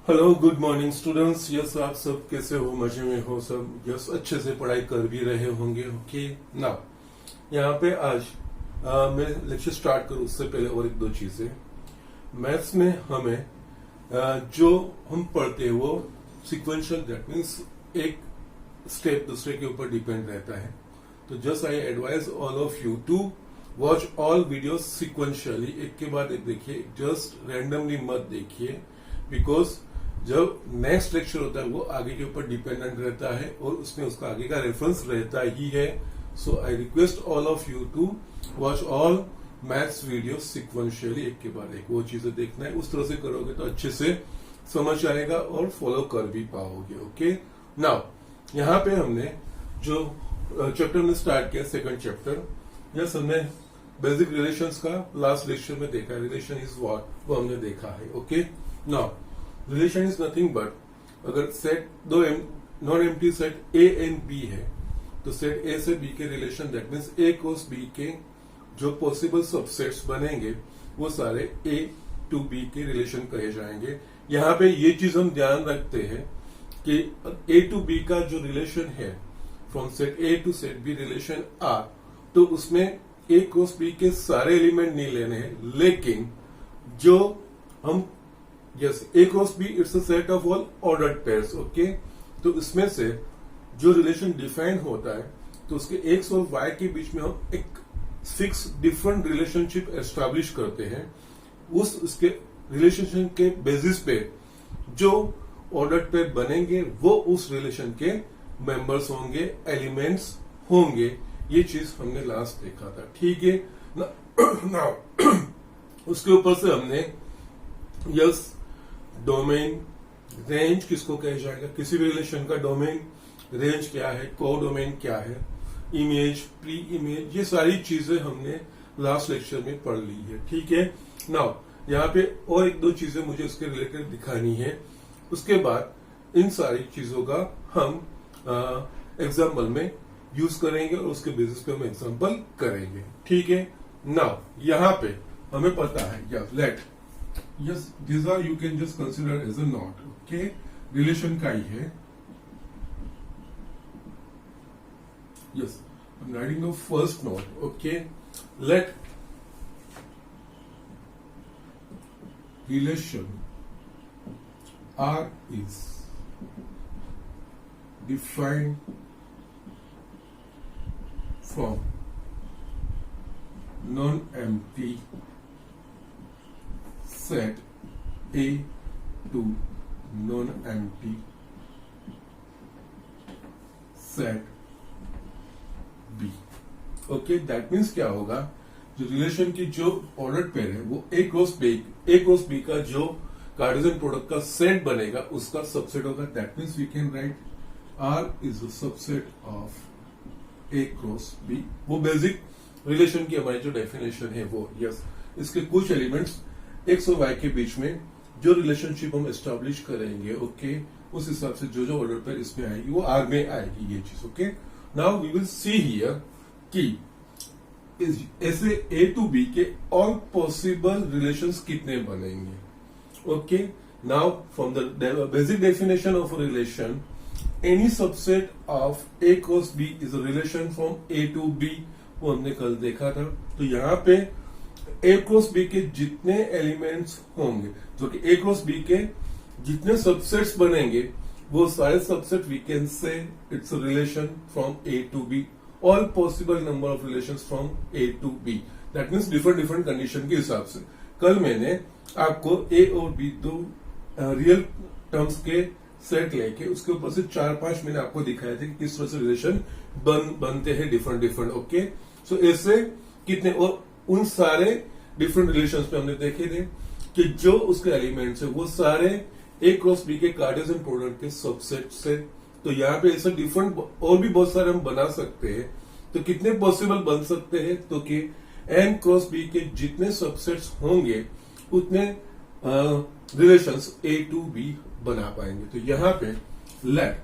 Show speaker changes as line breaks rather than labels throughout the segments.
Hello good morning students. Yes, आप सब कैसे हो? मजे में हो सब? यस, अच्छे से पढ़ाई कर भी रहे होंगे। ओके नाउ यहाँ पे आज मैं लेक्चर स्टार्ट करूँ उससे पहले और एक दो चीजें। मैथ्स में हमें जो हम पढ़ते हैं वो सिक्वेंशियल, दैट मीन्स एक स्टेप दूसरे के ऊपर डिपेंड रहता है। तो just I advise all of you to watch all video sequentially, एक के बाद एक देखिए, जस्ट रैंडमली मत देखिए, बिकॉज जब नेक्स्ट लेक्चर होता है वो आगे के ऊपर डिपेंडेंट रहता है और उसमें उसका आगे का रेफरेंस रहता ही है। So I request all of you to watch all maths video sequentially, एक के बाद एक। वो चीजें देखना है, उस तरह से करोगे तो अच्छे से समझ आएगा और फॉलो कर भी पाओगे। ओके नाउ यहाँ पे हमने जो चैप्टर में स्टार्ट किया, सेकंड चैप्टर, यस, हमने बेसिक रिलेशंस का लास्ट लेक्चर में देखा। रिलेशन इज व्हाट, वो हमने देखा है। Okay now relation is nothing but, अगर सेट दो non empty set A and B है तो सेट ए से बी के relation, that means A cross B के जो पॉसिबल सबसेट्स बनेंगे वो सारे ए टू बी के रिलेशन कहे जाएंगे। यहाँ पे ये चीज हम ध्यान रखते हैं कि ए टू बी का जो रिलेशन है from set A to set B relation R, तो उसमें ए क्रॉस बी के सारे एलिमेंट नहीं लेने हैं, लेकिन जो हम yes A cross B it's a set of all ordered pairs. Okay, तो इसमें से जो रिलेशन डिफाइन होता है तो उसके एक्स और वाई के बीच में हम एक फिक्स डिफरेंट रिलेशनशिप एस्टैब्लिश करते हैं। उसके रिलेशनशिप के बेसिस पे जो ऑर्डर्ड पेयर बनेंगे वो उस रिलेशन के मेंबर्स होंगे, एलिमेंट्स होंगे। ये चीज हमने लास्ट देखा था, ठीक है ना। उसके ऊपर से हमने यस डोमेन, रेंज किसको कहा जाएगा, किसी भी रिलेशन का डोमेन, रेंज क्या है, को डोमेन क्या है, इमेज, प्री इमेज, ये सारी चीजें हमने लास्ट लेक्चर में पढ़ ली है। ठीक है नाउ यहाँ पे और एक दो चीजें मुझे उसके रिलेटेड दिखानी है, उसके बाद इन सारी चीजों का हम एग्जाम्पल में यूज करेंगे और उसके बेसिस पे हम एग्जाम्पल करेंगे। ठीक है नाउ यहाँ पे हमें पता है, yes let, yes, these are you can just consider as a knot. Okay, relation का ही है। Yes, I'm writing the first knot. Okay, let relation R is defined from non-empty set A to non-empty set B। Okay, that means क्या होगा, जो relation की जो order pair है वो ए cross B का जो कार्टेशियन प्रोडक्ट का सेट बनेगा उसका सबसेट होगा। That means we can write R is a subset of A cross B. वो बेसिक रिलेशन की हमारी जो डेफिनेशन है वो, यस, इसके कुछ एलिमेंट्स एक्स और वाई के बीच में जो रिलेशनशिप हम एस्टैब्लिश करेंगे, ओके, उस हिसाब से जो जो ऑर्डर पर इसमें आएगी वो आर में आएगी ये चीज। Okay now we will see here कि ऐसे ए टू बी के ऑल पॉसिबल रिलेशंस कितने बनेंगे। Okay now from the basic definition of relation, any subset of A cross B is a relation from A to B, वो हमने कल देखा था। तो यहाँ पे ए क्रॉस बी के जितने एलिमेंट्स होंगे, जो कि ए क्रॉस बी के जितने सबसेट्स बनेंगे वो सारे subset we can say it's a relation from A to B, all possible number of relations from A to B. That means different different condition के हिसाब से। कल मैंने आपको ए और बी दो रियल टर्म्स के सेट लेके उसके ऊपर से 4-5 मैंने आपको दिखाया था कि किस तरह से रिलेशन बनते हैं डिफरेंट डिफरेंट। ओके सो ऐसे कितने, और उन सारे डिफरेंट रिलेशंस पे हमने देखे थे कि जो उसके एलिमेंट्स है वो सारे ए क्रॉस बी के कार्टेशियन प्रोडक्ट के सबसेट से। तो यहाँ पे ऐसा डिफरेंट और भी बहुत सारे हम बना सकते हैं। तो कितने पॉसिबल बन सकते हैं, तो कि एन क्रॉस बी के जितने सबसेट्स होंगे उतने रिलेशंस ए टू बी बना पाएंगे। तो यहाँ पे let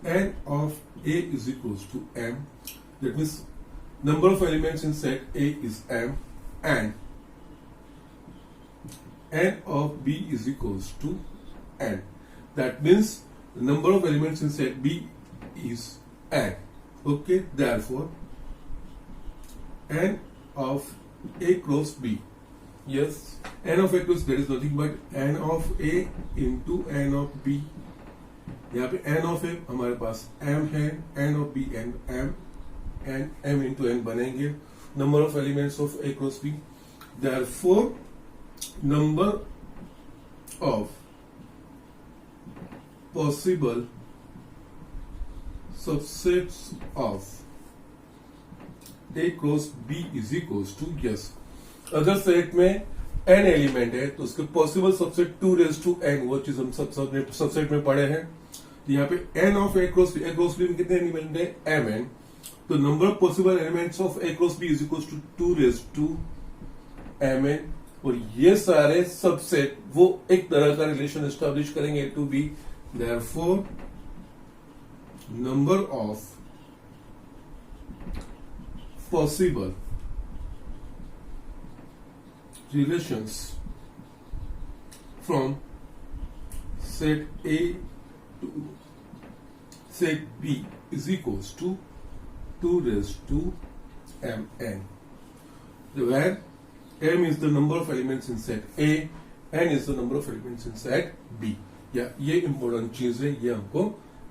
n of A is equals to m, that means number of elements in set A is m and n of B is equals to n. That means the number of elements in set B is n. Okay, therefore n of A cross B. Yes, n of A cross, there is nothing but n of A into n of B. यहाँ पे n of A हमारे पास m है, n of B and m into n बनेंगे number of elements of A cross B. Therefore, number of possible subsets of A cross B is equals to, yes, अगर सेट में n element है तो उसके possible subset 2 raise to n, वो चीज हम सबसेट में पढ़े हैं. यहाँ पे n of A cross B में कितने एलिमेंट है? mn. तो number of possible elements of A cross B is equals to 2 raise to mn. और ये सारे सबसेट वो एक तरह का रिलेशन एस्टेब्लिश करेंगे A to B. Therefore number of possible relations from set A to set B is equals to 2 raised to mn, where m is the number of elements in set A, n is the number of elements in set B. या ये important चीज है, ये हमको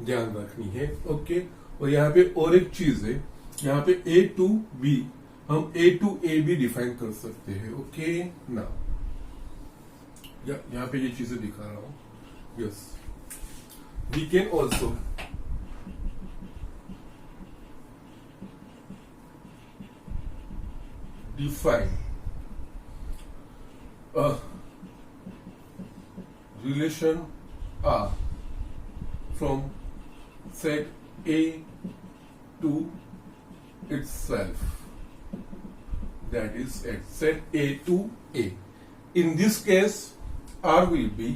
ध्यान रखनी है. Okay, और यहाँ पे और एक चीज है, यहाँ पे A टू B हम A टू A भी डिफाइन कर सकते हैं. ओके, ना यहाँ पे ये चीजें दिखा रहा हूं. Yes, we can also define a relation R from set A to itself, that is at set A to A. In this case, R will be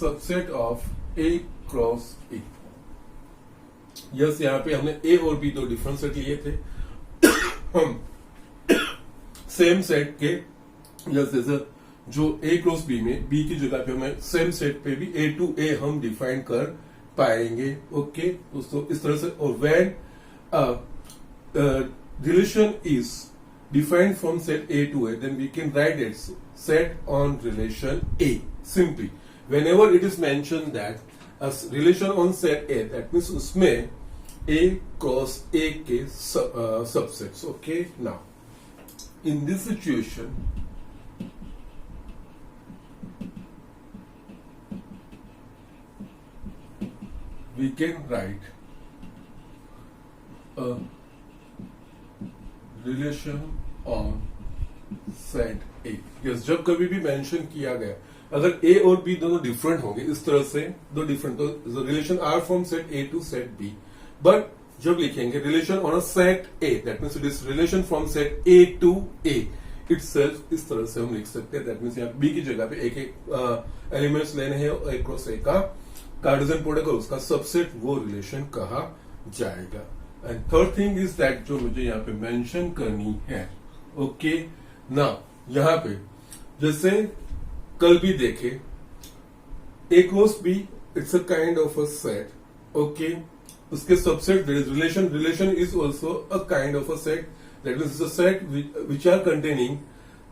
subset of A cross A. Yes, यहाँ पे हमने A और B दो different set लिए थे. हम same set के yes जैसे जो A क्रॉस B में B की जगह पे हमें सेम सेट पे भी A टू A हम डिफाइन कर पाएंगे. ओके दोस्तों, इस तरह से. और when relation is defined from set A to A, then we can write it set on relation A. Simply, whenever it is mentioned that a relation on set A, that means उसमें A cross A के subsets. Okay, now in this situation, we can write a relation on set A. yes, जब कभी भी mention किया गया अगर A और B दोनों डिफरेंट होंगे इस तरह से, दो डिफरेंट, तो relation R from set A to set B. But जब लिखेंगे relation on a set A, that means it is relation from set A to A itself, इस तरह से हम लिख सकते हैं. दैट मीन्स यहाँ B की जगह पे एक एलिमेंट्स लेने हैं A क्रॉस A का कार्टेशियन प्रोडक्ट और उसका सबसेट, वो रिलेशन कहा जाएगा. And third thing is that जो मुझे यहाँ पे मेंशन करनी है. ओके, ना यहाँ पे जैसे कल भी देखे A cross B, it's a kind of a set. Okay, उसके subset there is relation is also a kind of a set. That means a set which are containing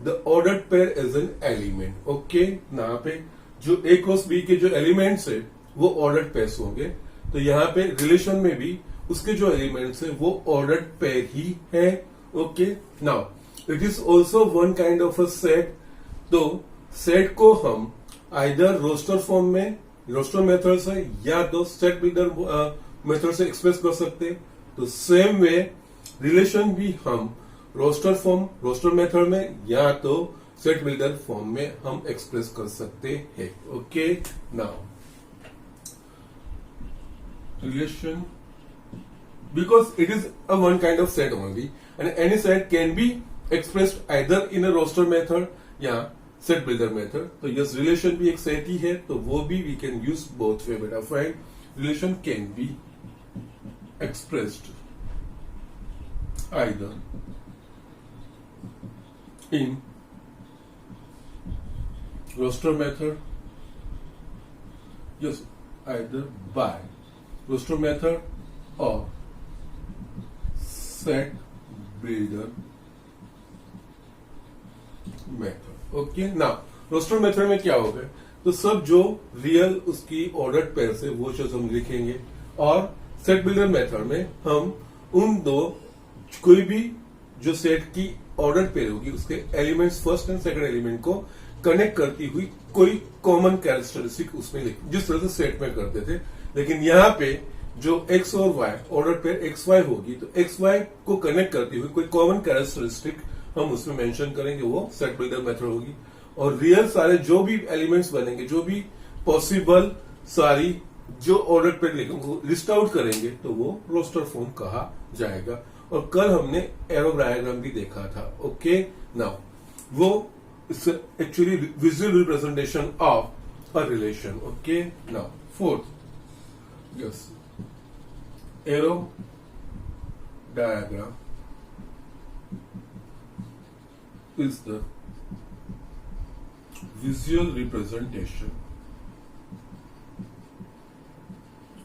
the ordered pair as an element. Okay, यहाँ पे जो A cross B के जो elements है वो ordered pairs होंगे. तो यहाँ पे रिलेशन में भी उसके जो एलिमेंट्स है वो ऑर्डर्ड पेयर ही है. Okay, now it is also one kind of a set. तो सेट को हम आइदर रोस्टर फॉर्म में, रोस्टर मेथड से, या तो सेट बिल्डर मेथड से एक्सप्रेस कर सकते हैं. तो सेम वे रिलेशन भी हम रोस्टर मेथड में या तो सेट बिल्डर फॉर्म में हम एक्सप्रेस कर सकते हैं. Okay, now relation, because it is a one kind of set only, and any set can be expressed either in a roster method या set builder method. तो yes, relation भी एक set ही है, तो वो भी we can use both way. But find relation can be expressed either in roster method, yes, either by roster method or set builder method. Okay, now roster method में क्या होगा, तो सब जो रियल उसकी ऑर्डर पेयर से वो चीज हम लिखेंगे, और सेट बिल्डर मेथड में हम उन दो कोई भी जो सेट की ऑर्डर पेयर होगी उसके elements first and second element को कनेक्ट करती हुई कोई कॉमन कैरेक्टरिस्टिक उसमें लिख, जिस तरह से सेट में करते थे। लेकिन यहाँ पे जो एक्स और y order pair x y होगी, तो एक्स वाई को कनेक्ट करती हुई कोई कॉमन कैरेक्टरिस्टिक हम उसमें मेंशन करेंगे, वो सेट बिल्डर मेथड होगी। और रियल सारे जो भी एलिमेंट्स बनेंगे, जो भी पॉसिबल सारी जो ऑर्डर पेयर लिस्ट आउट करेंगे, तो वो रोस्टर फॉर्म कहा जाएगा। और कल हमने एरो डायग्राम भी देखा था। ओके, नाउ वो actually visual representation of a relation. Okay, now fourth, yes, arrow diagram is the visual representation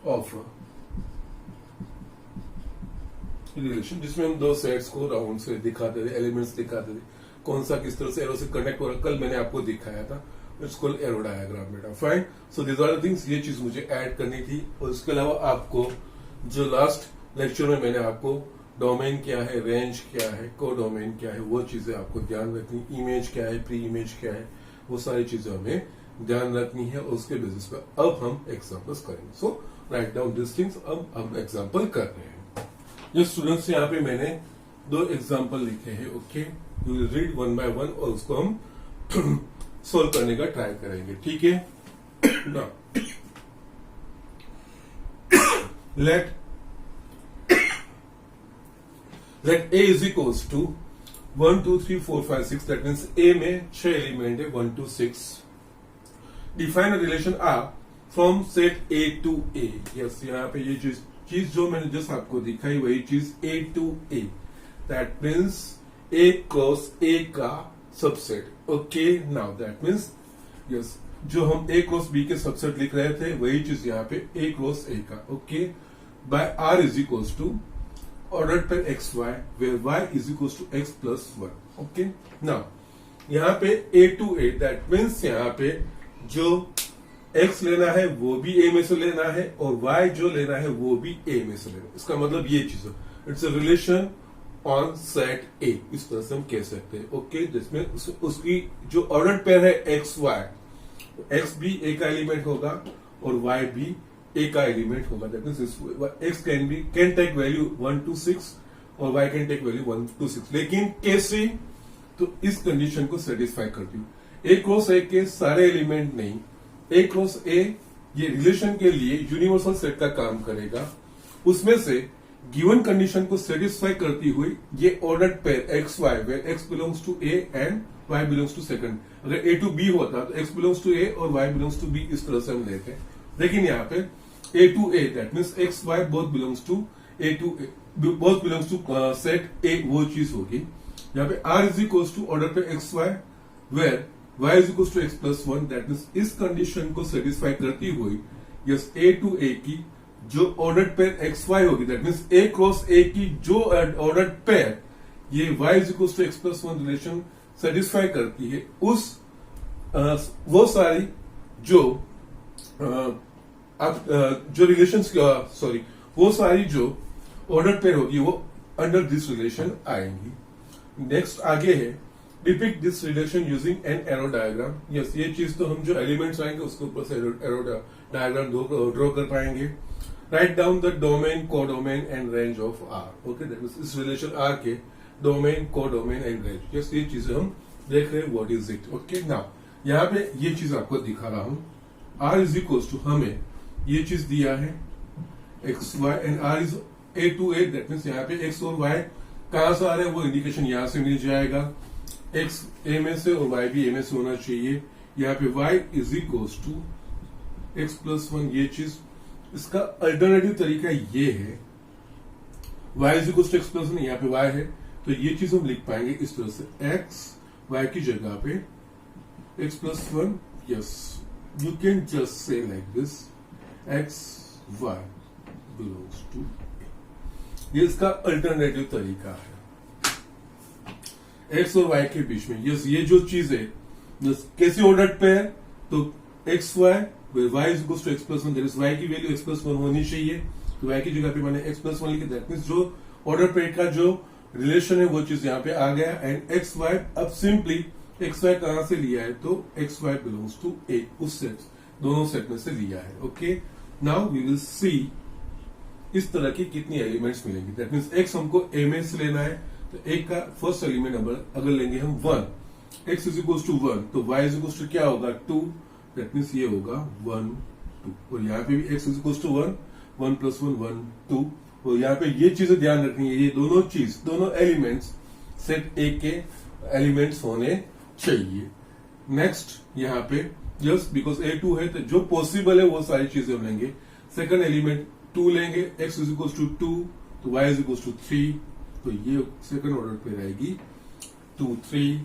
of a relation, जिसमें हम दो सेट्स को राउंड से दिखाते थे, एलिमेंट्स दिखाते थे, कौन सा किस तरह से एरो से कनेक्ट हो रहा है, कल मैंने आपको दिखाया था। इट्स कॉल्ड एरो डायग्राम बेटा। Fine, so this are the things, ये चीज मुझे ऐड करनी थी। और इसके अलावा आपको जो लास्ट लेक्चर में मैंने आपको डोमेन क्या है, रेंज क्या है, को डोमेन क्या है, वो चीजें आपको ध्यान रखनी, इमेज क्या है, प्री इमेज क्या है, वो सारी चीजें हमें ध्यान रखनी है। और उसके बेसिस पर अब हम एग्जांपल्स करेंगे। सो राइट डाउन दिस थिंग्स। अब हम एग्जांपल कर रहे हैं। ये स्टूडेंट्स, यहाँ पे मैंने दो एग्जांपल लिखे हैं। Okay, you will read one by one और उसको हम सोल्व करने का ट्राई करेंगे। ठीक है, now let A is equals to 1 2 3 4 5 6, that means A में 6 एलिमेंट है 1 to 6। Define relation R from set A to A। Yes, यहाँ पे ये चीज जो मैंने जस्ट आपको दिखाई वही चीज A to A, that means A cross A का subset. Okay, now that means yes, जो हम A क्रॉस B के सबसेट लिख रहे थे वही चीज यहाँ पे A क्रॉस A का। Okay, bye R is equals to order pair x y, where y is equals to x plus 1। Okay, now यहाँ पे A to A, that means यहाँ पे जो x लेना है वो भी A में से लेना है, और y जो लेना है वो भी A में से लेना है। इसका मतलब ये चीज है, it's a relation on set A, इस तरह से हम कह सकते हैं। ओके, जिसमें उसकी जो ऑर्डर पेयर है एक्स वाई, एक्स भी A का एलिमेंट होगा और y भी A का एलिमेंट होगा। That means x can take value 1 to 6 और y can take value 1 to 6। लेकिन कैसे, तो इस कंडीशन को सेटिस्फाई करती हूँ। A क्रॉस A के सारे एलिमेंट नहीं, A क्रॉस A ये रिलेशन के लिए यूनिवर्सल सेट का काम करेगा। उसमें से गिवन कंडीशन को सेटिस्फाई करती हुई ये ordered pair x y, where x belongs to A and y belongs to second. अगर A to B होता तो x बिलोंग्स टू A और y बिलोंग्स टू B, इस तरह से हम लेते हैं। लेकिन यहाँ पे A to A, that means X, Y both belongs to A to A, both belongs to set A, वो चीज होगी। यहाँ पे R is equals to order पे X, Y, where Y is equals to X plus 1, that means इस condition को satisfy करती हुई यस A to A की जो ऑर्डर पेयर X, Y होगी, that means A cross A की जो ऑर्डर पेयर ये Y is equals to X plus 1 relation satisfy करती है, उस वो सारी जो जो रिलेशंस, सॉरी, वो सारी जो ऑर्डर पेयर होगी वो अंडर दिस रिलेशन आएंगी। नेक्स्ट आगे है depict this relation using an arrow diagram. Yes, ये चीज तो हम जो एलिमेंट्स आएंगे उसके ऊपर से एरो डायग्राम ड्रॉ कर पाएंगे। Write down the domain, codomain and range of R. Okay, that means इस रिलेशन आर के domain, codomain and range. Yes, ये चीजें हम देख रहे हैं, what is it. Okay, now यहाँ पे ये चीज आपको दिखा रहा हूं। आर इज इक्वल्स टू, हमें ये चीज दिया है x y and R is A to A, that means यहाँ पे एक्स और वाई कहां से आ रहे हैं वो इंडिकेशन यहां से मिल जाएगा। एक्स A में से और वाई भी A में से होना चाहिए। यहाँ पे y is equals to x plus 1, ये चीज। इसका अल्टरनेटिव तरीका ये है, y is equals to x plus 1, यहाँ पे y है, तो ये चीज हम लिख पाएंगे इस तरह से, x y की जगह पे x plus 1, yes, you can just say like this, x y belongs to a. ये इसका अल्टरनेटिव तरीका है x और y के बीच में। यस, ये जो चीज है कैसी ऑर्डर्ड पेयर, तो x y y is equals to x plus 1, that is y की वैल्यू x plus 1 होनी चाहिए, तो y की जगह पे मैंने x plus 1 लिखी, दैट मीन्स जो ऑर्डर पेयर का जो रिलेशन है वो चीज यहाँ पे आ गया। एंड एक्स वाई, अब सिंपली एक्स वाई कहां से लिया है, तो x y belongs to A, उस सेट, दोनों सेट में से लिया है। Okay, now we will see इस तरह की कितनी एलिमेंट्स मिलेंगी। दैट मीन्स एक्स हमको ए में से लेना है, तो एक का फर्स्ट एलिमेंट अगर लेंगे हम 1, एक्स इज इक्वल टू 1, तो वाई इज इक्वल टू क्या होगा 2, दैट मीन्स ये होगा 1 2, और यहाँ पे भी एक्स इज इक्वल टू 1, 1 प्लस 1 1 2, और यहाँ पे ये चीजें ध्यान रखनी है, ये दोनों एलिमेंट्स सेट ए के एलिमेंट्स होने चाहिए। नेक्स्ट यहाँ पे जस्ट बिकॉज A2 है, तो जो पॉसिबल है वो सारी चीजें हम लेंगे। सेकंड एलिमेंट 2 लेंगे, x इज इक्वल टू 2, तो y इज इक्वल टू 3, तो ये सेकंड ऑर्डर पे रहेगी 2 3।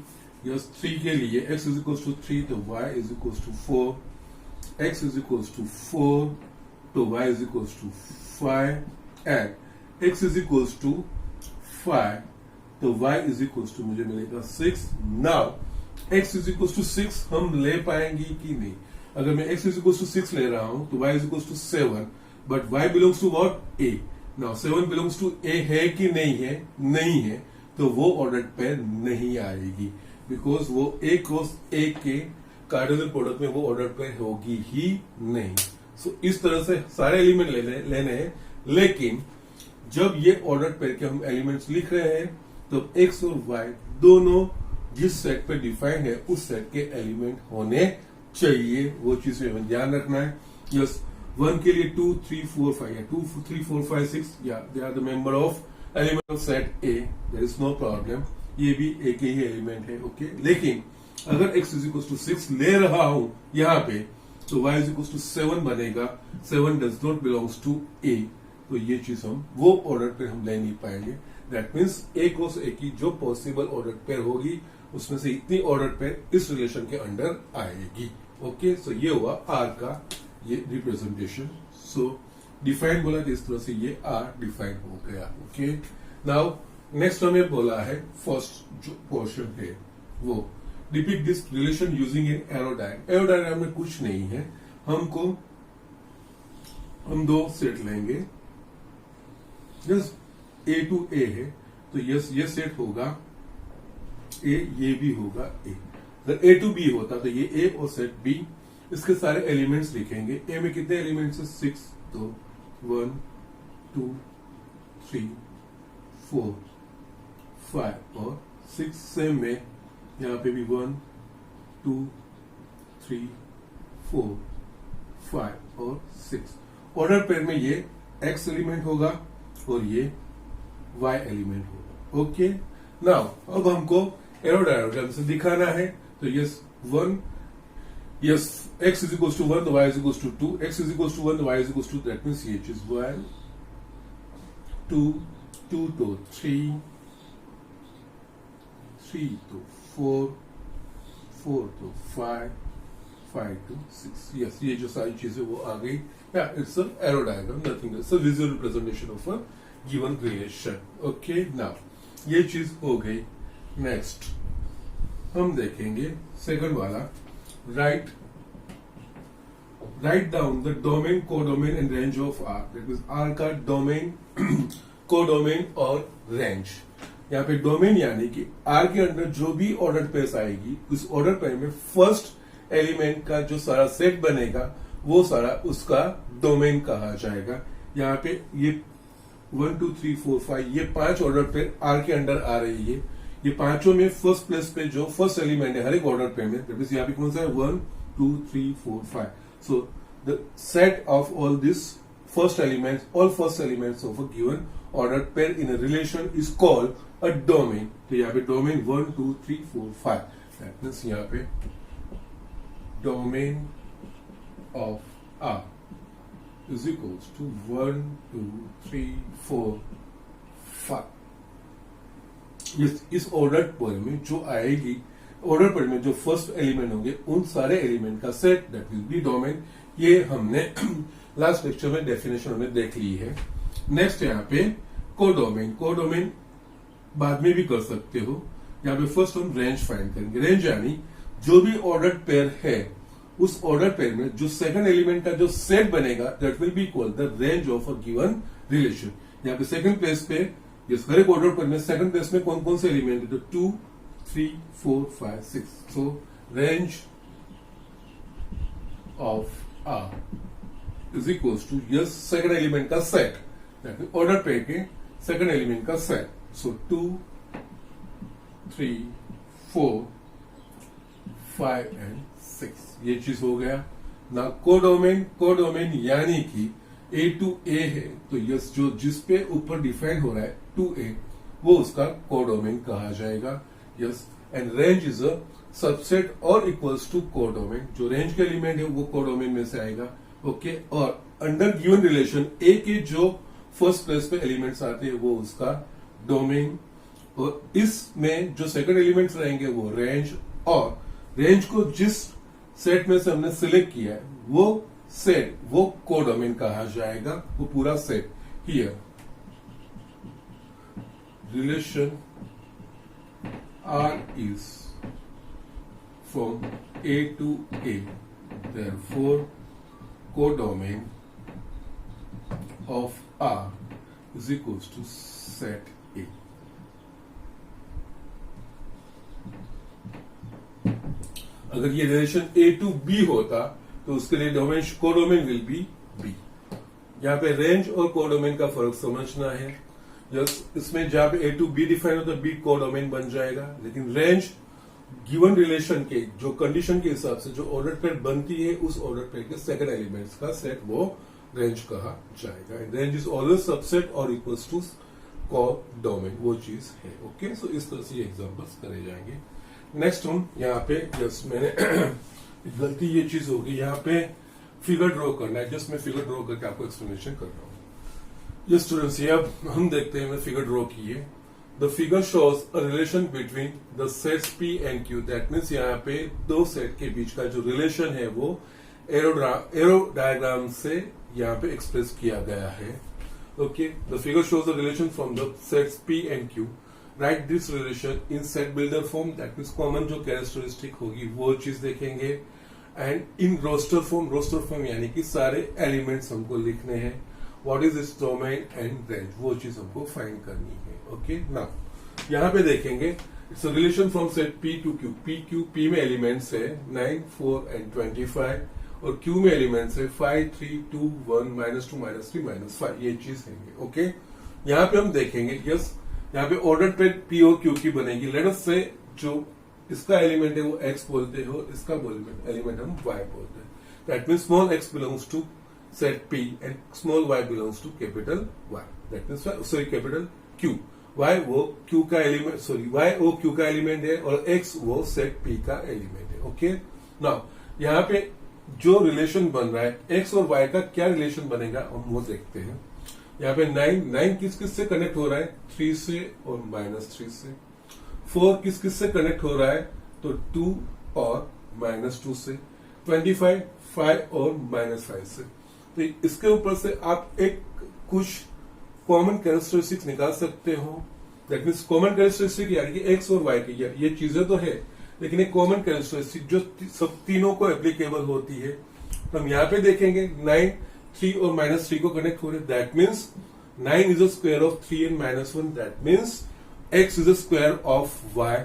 यस, 3 के लिए x इज इक्वल टू 3, तो y is equal to 4, x is equal to 4, तो y is equal to 5, and x is equal to 5, तो y इज इक्वल टू मुझे मिलेगा 6। Now x is equal to 6 हम ले पाएंगे कि नहीं। अगर मैं x इज इक्वल टू 6 ले रहा हूं, तो y is equal to 7, but y belongs to what, a। Now 7 belongs to a है कि नहीं है, नहीं है, तो वो ऑर्डर्ड पेयर नहीं आएगी, बिकॉज वो a क्रॉस a के कार्डिनल प्रोडक्ट में वो ऑर्डर्ड पेयर होगी ही नहीं। सो इस तरह से सारे एलिमेंट लेने हैं, लेकिन जब ये ऑर्डर्ड पेयर के हम एलिमेंट्स लिख रहे हैं, तो x और y दोनों जिस सेट पे डिफाइंड है उस सेट के एलिमेंट होने चाहिए, वो चीज में ध्यान रखना है। यस, 1 के लिए 2 3 4 5 या 2 3 4 5 6, या they are the member of element of set A, there is no problem, ये भी ए के ही एलिमेंट है। ओके, लेकिन अगर x इज इक्वल टू 6 ले रहा हूं यहाँ पे, तो y इज इक्वल टू 7 बनेगा, 7 डज नॉट बिलोंग्स टू ए, तो ये चीज हम वो ऑर्डर पे हम ले नहीं पाएंगे। दैट मीन्स ए क्रॉस ए की जो पॉसिबल ऑर्डर पेयर होगी, उसमें से इतनी ऑर्डर पेयर इस रिलेशन के अंडर आएगी। ओके, सो ये हुआ आर का ये रिप्रेजेंटेशन। सो डिफाइन बोला कि इस तरह से ये आर डिफाइन हो गया। ओके, नाउ नेक्स्ट हमें बोला है फर्स्ट जो पोर्शन है वो depict this relation using an arrow diagram. Arrow diagram में कुछ नहीं है, हम दो सेट लेंगे। यस, ए टू ए है, तो यस ये सेट होगा ए, ये भी होगा ए। अगर ए टू बी होता तो ये ए और सेट बी, इसके सारे एलिमेंट्स लिखेंगे। ए में कितने एलिमेंट्स है 6, तो 1 2 3 4 5 और 6। सेम में यहाँ पे भी 1 2 3 4 5 और 6। ऑर्डर पेयर में ये एक्स एलिमेंट होगा और ये y एलिमेंट होगा। ओके, नाउ अब हमको एरो डायग्राम से दिखाना है, तो yes 1, yes x is equal to 1, तो y is equal to 2, x is equal to 1, तो y is equal to, that means ये चीज 1 2 2 तो 3 3 तो 4 4 तो 5 5 to 6। यस, ये जो सारी चीजें वो आ गई। It's a arrow diagram, nothing else, a visual representation of a given relation. Okay, now ये चीज हो गई। नेक्स्ट हम देखेंगे सेकंड वाला, write down the domain, codomain and range of R. That means R का डोमेन, कोडोमेन और range. यहाँ पे डोमेन यानी कि आर के अंदर जो भी ऑर्डर पेयर्स आएगी, उस ऑर्डर पेयर में फर्स्ट एलिमेंट का जो सारा सेट बनेगा वो सारा उसका डोमेन कहा जाएगा। यहाँ पे ये 1 2 3 4 5 ये 5 ऑर्डर पेयर आर के अंडर आ रही है। ये पांचों में फर्स्ट प्लेस पे जो फर्स्ट एलिमेंट है हर एक ऑर्डर पेयर में, दैट मींस यहाँ पे कौन सा है 1 2 3 4 5। So the set of all this first elements, all first elements of a given order pair in a relation is called a domain. तो यहाँ पे डोमेन 1 2 3 4 5, दैट मींस यहाँ पे domain of R is equals to 1 2 3 4 5। इस order pair में जो आएगी order pair में जो फर्स्ट एलिमेंट होंगे उन सारे एलिमेंट का set that will B domain. ये हमने लास्ट लेक्चर में डेफिनेशन हमने देख ली है। नेक्स्ट यहाँ पे कोडोमेन। कोडोमेन बाद में भी कर सकते हो। यहाँ पे फर्स्ट हम रेंज फाइंड करेंगे। रेंज यानी जो भी ऑर्डर पेयर है उस ऑर्डर पेयर में जो सेकंड एलिमेंट का जो सेट बनेगा that will be called the range of a given relation. यहाँ पे सेकंड प्लेस पे हर एक ऑर्डर पेयर में सेकंड प्लेस में कौन कौन से एलिमेंट है, तो 2 3 4 5 6। So range of R is equals to yes second element का सेट, ऑर्डर पेयर के सेकंड एलिमेंट का सेट। सो 2 3 4 5 एंड 6 ये चीज हो गया ना। कोडोमेन, कोडोमेन यानी कि A टू A है तो यस जो जिस पे ऊपर डिफाइन हो रहा है 2A वो उसका कोडोमेन कहा जाएगा। Yes and range is a subset और इक्वल्स टू कोडोमेन। जो रेंज के एलिमेंट है वो कोडोमेन में से आएगा। ओके और अंडर गिवन रिलेशन A के जो फर्स्ट प्लेस पे एलिमेंट्स आते हैं वो उसका डोमेन, और इसमें जो सेकंड एलिमेंट्स रहेंगे वो रेंज, और रेंज को जिस सेट में से हमने सिलेक्ट किया है वो सेट वो कोडोमेन कहा जाएगा। वो पूरा set here relation R is from A to A, therefore codomain of R is equals to set A. अगर ये रिलेशन A to B होता तो उसके लिए domain codomain will be B। यहाँ पे रेंज और कोडोमेन का फर्क समझना है। इसमें जहां पे A to B डिफाइन होता है B कोडोमेन बन जाएगा, लेकिन रेंज गिवन रिलेशन के जो कंडीशन के हिसाब से जो ऑर्डर पेयर बनती है उस ऑर्डर पेयर के सेकंड एलिमेंट्स का सेट वो रेंज कहा जाएगा। रेंज इज ऑलवेज सबसेट और इक्वल्स टू कोडोमेन, वो चीज है। ओके सो इस तरह से एग्जांपल्स करे जाएंगे। नेक्स्ट हम यहाँ पे यस मैंने गलती ये चीज होगी, यहाँ पे फिगर ड्रॉ करना है। जस्ट मैं फिगर ड्रॉ करके आपको एक्सप्लेनेशन कर रहा हूँ। ये स्टूडेंट्स ये अब हम देखते हैं, मैं फिगर ड्रॉ की है। The figure shows a relation between the sets P and Q। That means यहाँ पे दो सेट के बीच का जो रिलेशन है वो एरो डायग्राम से यहाँ पे एक्सप्रेस किया गया है। Okay the figure shows the relation from the sets P and Q। Write this relation in set builder form. That means common जो कैरेक्टरिस्टिक होगी वो चीज देखेंगे। And in roster form, roster form यानी कि सारे एलिमेंट्स हमको लिखने हैं। What is its domain and range, वो चीज हमको फाइंड करनी है। ओके नाउ यहाँ पे देखेंगे it's a relation from set P to Q। P में एलिमेंट्स है 9 4 एंड 25, और Q में एलिमेंट्स है 5 3 2 1 -2 -3 -5। ये चीज है। ओके यहाँ पे हम देखेंगे यस यहाँ पे ऑर्डर पे P और Q की बनेगी। लेट अस से जो इसका एलिमेंट है वो X बोलते हो, इसका एलिमेंट हम Y बोलते हैं। That means small x belongs to set P and small y belongs to capital Y. That means capital Q. Y वो Q का एलिमेंट Y वो Q का एलिमेंट है और X वो set P का एलिमेंट है। ओके नाउ यहाँ पे जो रिलेशन बन रहा है X और Y का क्या रिलेशन बनेगा हम वो देखते हैं। यहाँ पे 9 किस किस से कनेक्ट हो रहा है, 3 से और -3 से। 4 किस किस से कनेक्ट हो रहा है, तो 2 और -2 से। 25 5 और -5 से। तो इसके ऊपर से आप एक कुछ कॉमन कैरेक्टरिस्टिक्स निकाल सकते हो। दैट मीन्स कॉमन कैरेक्टरिस्टिक यानी कि X और Y की ये चीजें तो है, लेकिन एक कॉमन कैरेक्टरिस्टिक जो सब तीनों को एप्लीकेबल होती है। तो हम यहाँ पे देखेंगे 9 3 और -3 को कनेक्ट हो रहे। That means 9 is a square of 3 and -1। That means X is a square of Y।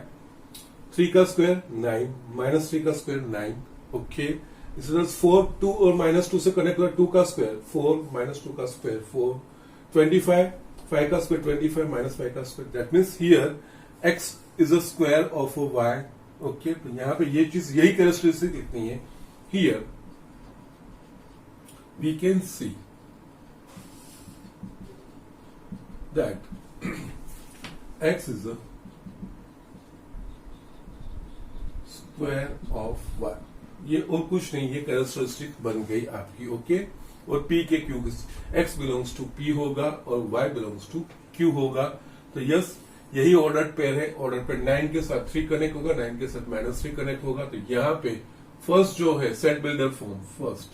3 का स्क्वायर 9 -3 का स्क्वायर 9। ओके इस तरह 4 2 और -2 से कनेक्ट हुआ, 2 का स्क्वायर 4 -2 का स्क्वायर 4। 25 5 का स्क्वायर 25 -5 का square. That means here X is a square of Y। Okay तो यहाँ पे ये चीज यही कैरेक्टरिस्टिक लिखनी है। Here we can see that X is a square of Y। ये और कुछ नहीं, ये कैरेक्टरिस्टिक बन गई आपकी। ओके और P के Q X belongs to P होगा और Y बिलोंग्स टू Q होगा। तो यस यही ऑर्डर पेयर है, ऑर्डर पेयर 9 के साथ 3 कनेक्ट होगा, 9 के साथ -3 कनेक्ट होगा, तो यहाँ पे फर्स्ट जो है set builder form first,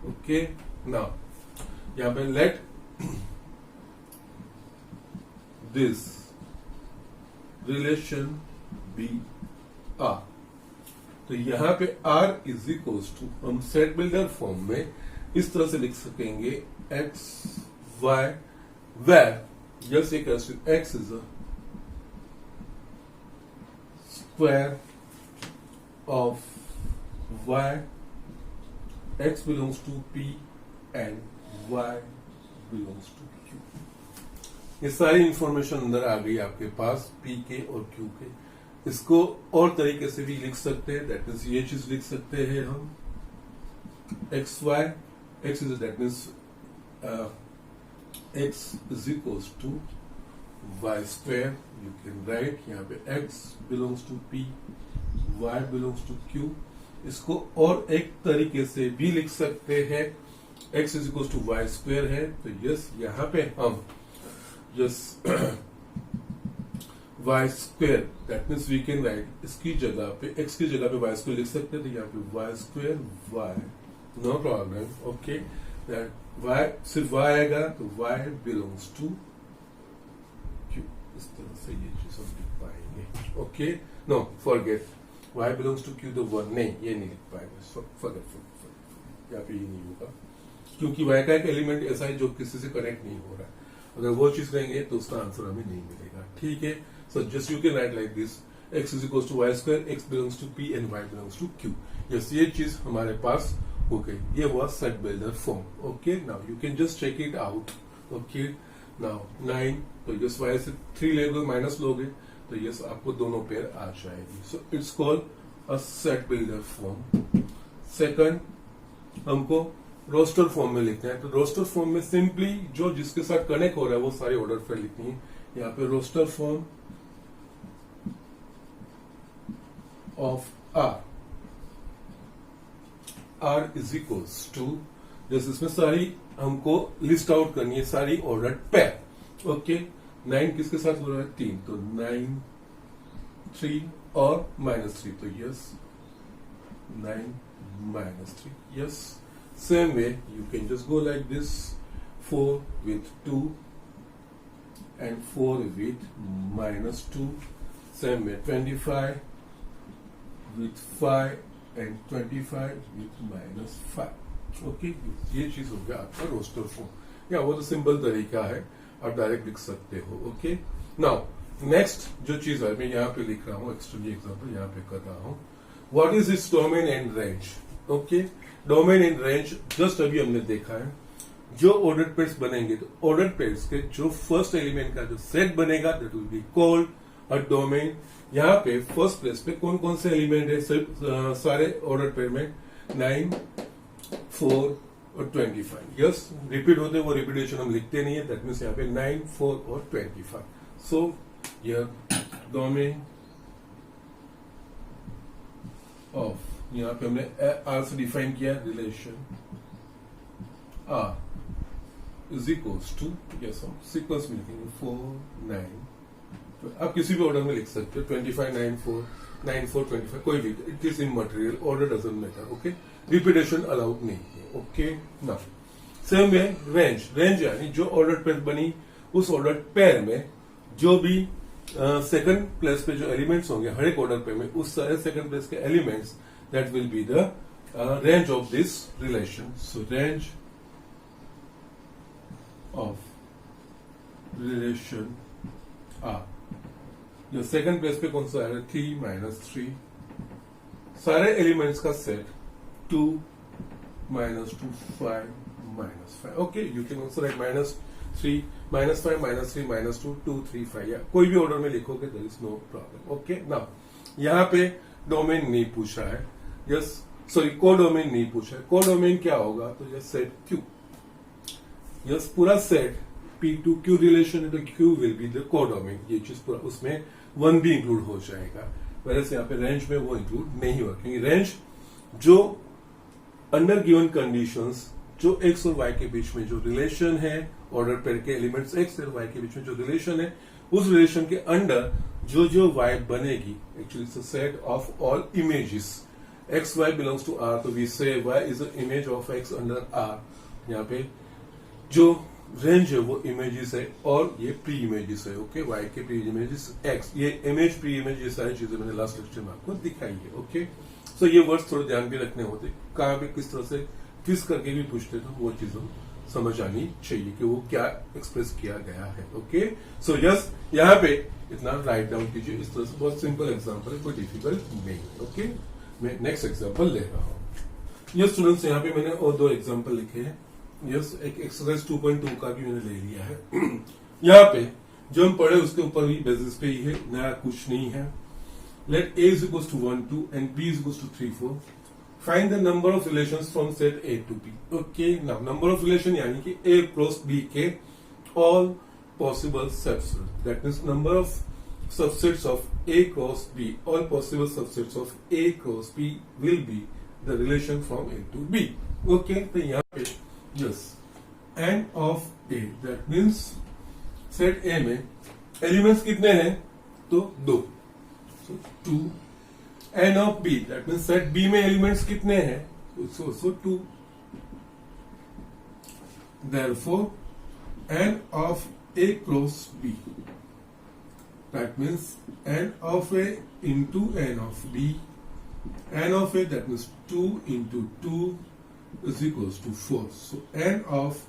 okay. Now यहाँ पे let this relation be R, तो यहाँ पे R इज इक्वल्स टू हम सेट बिल्डर फॉर्म में इस तरह से लिख सकेंगे x y where just equals to x is a square of y, x belongs to P and y belongs to Q। ये सारी इंफॉर्मेशन अंदर आ गई आपके पास P के और Q के। इसको और तरीके से भी लिख सकते हैं, दैट मीन्स ये चीज लिख सकते हैं हम x y, x is that means x is equals to y square, you can write यहाँ पे x belongs to P, y belongs to Q. इसको और एक तरीके से भी लिख सकते हैं, x is equals to y square है, तो यस यहाँ पे हम yes y square, that means we can write इसकी जगह पे एक्स की जगह पे वाई स्क्वेयर लिख सकते हैं, तो यहाँ पे y square y, no problem, okay. That y सिर्फ वाई आएगा तो वाई बिलोंग्स टू क्यू, इस तरह से ये चीज हम लिख पाएंगे, okay. No forget y belongs to Q, तो वन नहीं, ये नहीं लिख पाएंगे, फॉरगेट यहाँ पे ये नहीं होगा, क्योंकि वाई का एक एलिमेंट ऐसा है जो किसी से कनेक्ट नहीं हो रहा है, अगर वो चीज रहेंगे तो उसका आंसर हमें नहीं मिलेगा, ठीक है। So just you can write like this, x is equals to y square, x belongs to p and y belongs to q। Yes, ये चीज हमारे पास हो गई, ये हुआ set builder form, okay. Now you can just check it out, okay. Now 9, तो yes y से 3 लोगे माइनस लोगे, तो यस आपको दोनों पेयर आ जाएगी, so it's called a set builder form. Second हमको रोस्टर फॉर्म में लिखते हैं, तो रोस्टर फॉर्म में सिंपली जो जिसके साथ कनेक्ट हो रहा है वो सारी ऑर्डर पेयर लिखनी है। यहाँ पे roster form of R is equals to, जैसे इसमें सारी हमको लिस्ट आउट करनी है सारी ऑर्डर पेयर, ओके। 9 किसके साथ हो रहा है 3, तो 9 3 और -3, तो yes 9 -3, yes. Same way you can just go like this, 4 with 2 and 4 with -2, same way 25 with 5 and 25 with -5, okay. ये चीज हो गया आपका रोस्टर फॉर्म, या वो तो सिंपल तरीका है, आप डायरेक्ट लिख सकते हो, ओके। नाउ नेक्स्ट जो चीज है मैं यहाँ पे लिख रहा हूँ, एक्सट्रीमली एग्जांपल यहाँ पे कर रहा हूँ, what is its domain and range, okay. Domain and range just अभी हमने देखा है, जो ऑर्डर पेयर्स बनेंगे तो ऑर्डर पेयर्स के जो फर्स्ट एलिमेंट का जो सेट बनेगा that will be called a domain. यहाँ पे फर्स्ट प्लेस पे कौन कौन से एलिमेंट है, सिर्फ सारे ऑर्डर पेयर में 9 4 और 25, यस रिपीट होते वो रिपीटेशन हम लिखते नहीं है, दैट मीन्स यहाँ पे 9 4 और 25। सो यह डोमेन ऑफ, यहाँ पे हमने आर से डिफाइन किया relation R is equals to, yes हम सीक्वेंस में लिखेंगे 4 9, आप किसी भी ऑर्डर में लिख सकते हो, 25 9 4 9 4 25, कोई भी, it is in material, order doesn't matter, okay. Repetition allowed नहीं है, ओके। ना सेम वे रेंज, रेंज यानी जो ऑर्डर पेयर बनी उस ऑर्डर पेयर में जो भी सेकंड प्लेस पे जो एलिमेंट्स होंगे हर एक ऑर्डर पेयर में, उस सारे सेकंड प्लेस के elements that will be the range of this relation. So range of relation R, जो सेकंड प्लेस पे कौन सा है 3 -3, सारे एलिमेंट्स का set 2 -2 5 -5, okay. You can also write -3 -5 -3 -2 2 3 5, या कोई भी ऑर्डर में लिखोगे there is no problem, okay. Now यहाँ पे डोमेन नहीं पूछा है, यस सॉरी कोडोमेन नहीं पूछा है, कोडोमेन क्या होगा, तो यस सेट क्यू, यस पूरा set P to Q relation है तो Q will be the codomain, ये चीज पूरा उसमें 1 भी इंक्लूड हो जाएगा, वैसे यहाँ पे रेंज में वो इंक्लूड नहीं हुआ, क्योंकि रेंज जो अंडर गिवन कंडीशंस जो x और y के बीच में जो रिलेशन है, ऑर्डर पेयर के एलिमेंट्स x और y के बीच में जो रिलेशन है उस रिलेशन के अंडर जो जो y बनेगी, actually it's a set of all images. X y belongs to R, तो we say y is a image of x under R. यहाँ पे जो रेंज है वो इमेजेस है और ये प्री इमेजेस है। ओके, y के प्री इमेजेस x, ये इमेज प्री इमेज, ये सारी चीजें मैंने लास्ट लेक्चर में आपको दिखाई है। ओके, सो ये वर्ड्स थोड़े ध्यान भी रखने होते, कहाँ पे किस तरह से ट्विस्ट करके भी पूछते तो वो चीज हम समझ आनी चाहिए कि वो क्या एक्सप्रेस किया गया है। ओके, सो यस, यहाँ पे इतना राइट डाउन कीजिए। इस तरह से बहुत सिंपल एग्जांपल है, कोई डिफिकल्ट नहीं है। ओके, मैं नेक्स्ट एग्जांपल ले रहा हूँ। यस स्टूडेंट्स, यहाँ पे मैंने और 2 एग्जांपल लिखे हैं। यस, एक एक्सरसाइज 2.2 का भी मैंने ले लिया है। यहाँ पे जो हम पढ़े उसके ऊपर ही बेसिस पे ही है, नया कुछ नहीं है। Let a is equals to 1 2 and b is equals to 3 4. Find the number of relations from set A to B. Okay, now number of relation यानी कि A cross B के all possible subsets. That means number of subsets of A cross B, all possible subsets of A cross B will be the relation from A to B. Okay, तो यहाँ पे yes, n of A, that means set A में elements कितने हैं? तो 2. So 2. n of B, that means set B में elements कितने हैं? It's also 2. Therefore, n of A cross B, that means n of A into n of B, n of A, that means 2 into 2 is equals to 4. So n of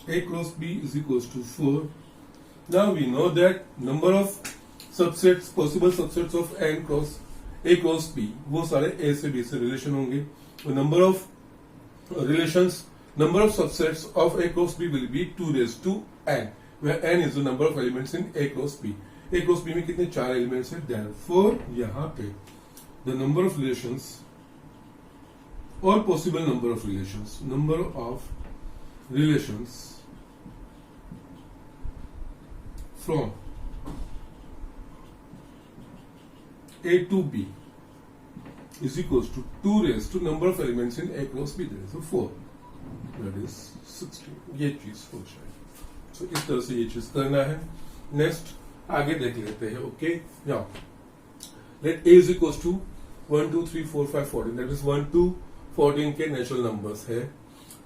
A cross B is equals to 4. Now we know that number of subsets, possible subsets of n cross A cross B, वो सारे A से B से relation होंगे। Number of relations, number of subsets of A cross B will be 2 raised to n, where n is the number of elements in A cross B. A cross B में कितने? 4 elements हैं। Therefore, यहाँ पे the number of relations or possible number of relations, number of relations from A to B is equals to 2 raised to number of elements in A cross B, that is a 4, that is 16. ये चीज हो जाएगी। So इस तरह से ये चीज करना है। नेक्स्ट आगे देख लेते हैं। Okay, now let A is equals to 1 2 3 4 5 14, that is 1 to 14 के नेचुरल नंबर्स है।